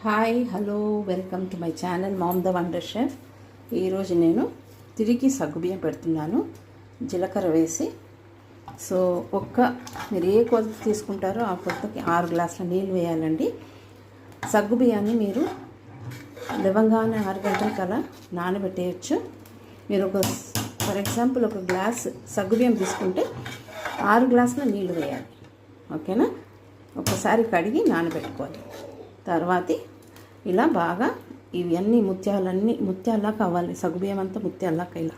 Hi hello welcome to my channel ma'am the wonder chef. ఈరోజు నేను తిరిగి సగ్గుబియ్యం పెడుతున్నాను జీలకర్ర వేసి. సో మీరు ఏ కొలత తీసుకుంటారో ఆ కొలతకి 6 గ్లాసుల నీళ్ళు వేయాలండి. సగ్గుబియ్యాన్ని మీరు లేవగానే 6 గంటల కల్లా నానబెట్టేయచ్చు. మీరు ఫర్ ఎగ్జాంపుల్ ఒక గ్లాస్ సగ్గుబియ్యం తీసుకుంటే 6 గ్లాసుల నీళ్ళు వేయాలి. ఓకేనా? ఒకసారి కడిగి నానబెట్టుకోవాలి. తర్వాత ఇలా బాగా ఇవన్నీ ముత్యాల్లా కావాలి. సగ్గుబియ్యం అంతా ముత్యాల్లాక ఇలా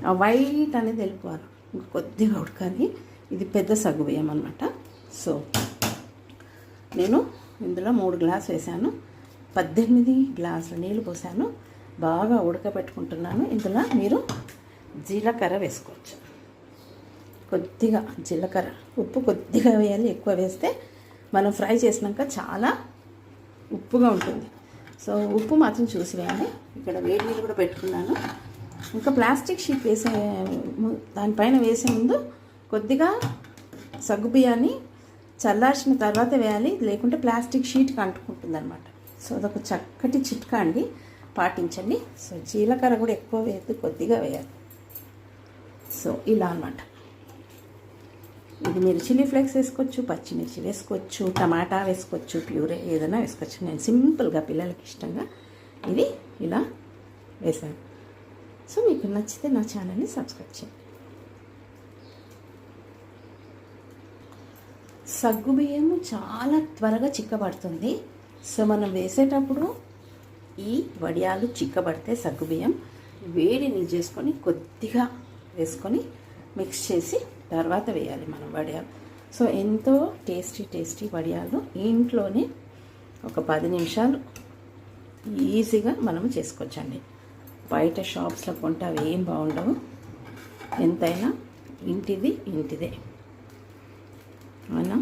ఆ వైట్ అనేది వెళ్ళిపోవాలి. కొద్దిగా ఉడకాలి. ఇది పెద్ద సగ్గుబియ్యం అన్నమాట. సో నేను ఇందులో 3 గ్లాసులు వేసాను. 18 గ్లాసుల నీళ్ళు పోసాను. బాగా ఉడకబెట్టుకుంటున్నాను. ఇందులో మీరు జీలకర్ర వేసుకోవచ్చు. కొద్దిగా జీలకర్ర, ఉప్పు కొద్దిగా వేయాలి. ఎక్కువ వేస్తే మనం ఫ్రై చేసినాక చాలా ఉప్పుగా ఉంటుంది. సో ఉప్పు మాత్రం చూసి వేయండి. ఇక్కడ వేడి నీళ్ళు కూడా పెట్టుకున్నాను. ఇంకా ప్లాస్టిక్ షీట్ దానిపైన వేసే ముందు కొద్దిగా సగ్గుబియ్యాన్ని చల్లార్చిన తర్వాత వేయాలి, లేకుంటే ప్లాస్టిక్ షీట్కి అంటుకుంటుంది అనమాట. సో అదొక చక్కటి చిట్కా అండి, పాటించండి. సో జీలకర్ర కూడా ఎక్కువ వేయద్దు, కొద్దిగా వేయాలి. సో ఇలా అన్నమాట. ఇది మీరు చిల్లీ ఫ్లేక్స్ వేసుకోవచ్చు, పచ్చిమిర్చి వేసుకోవచ్చు, టమాటా వేసుకోవచ్చు, ప్యూరే ఏదైనా వేసుకోవచ్చు. నేను సింపుల్గా పిల్లలకి ఇష్టంగా ఇది ఇలా వేసాను. సో మీకు నచ్చితే నా ఛానల్ని సబ్స్క్రైబ్ చేయండి. సగ్గుబియ్యము చాలా త్వరగా చిక్కబడుతుంది. సో మనం వేసేటప్పుడు ఈ వడియాలు చిక్కబడితే సగ్గుబియ్యం వేడి నీళ్ళు చేసుకొని కొద్దిగా వేసుకొని మిక్స్ చేసి తర్వాత వేయాలి మనం వడియాలు. సో ఎంతో టేస్టీ వడియాలు ఇంట్లోనే ఒక 10 నిమిషాలు ఈజీగా మనం చేసుకోవచ్చండి. బయట షాప్స్లో కొంటే అవి ఏం బాగుండవు. ఎంతైనా ఇంటిదే అవునా?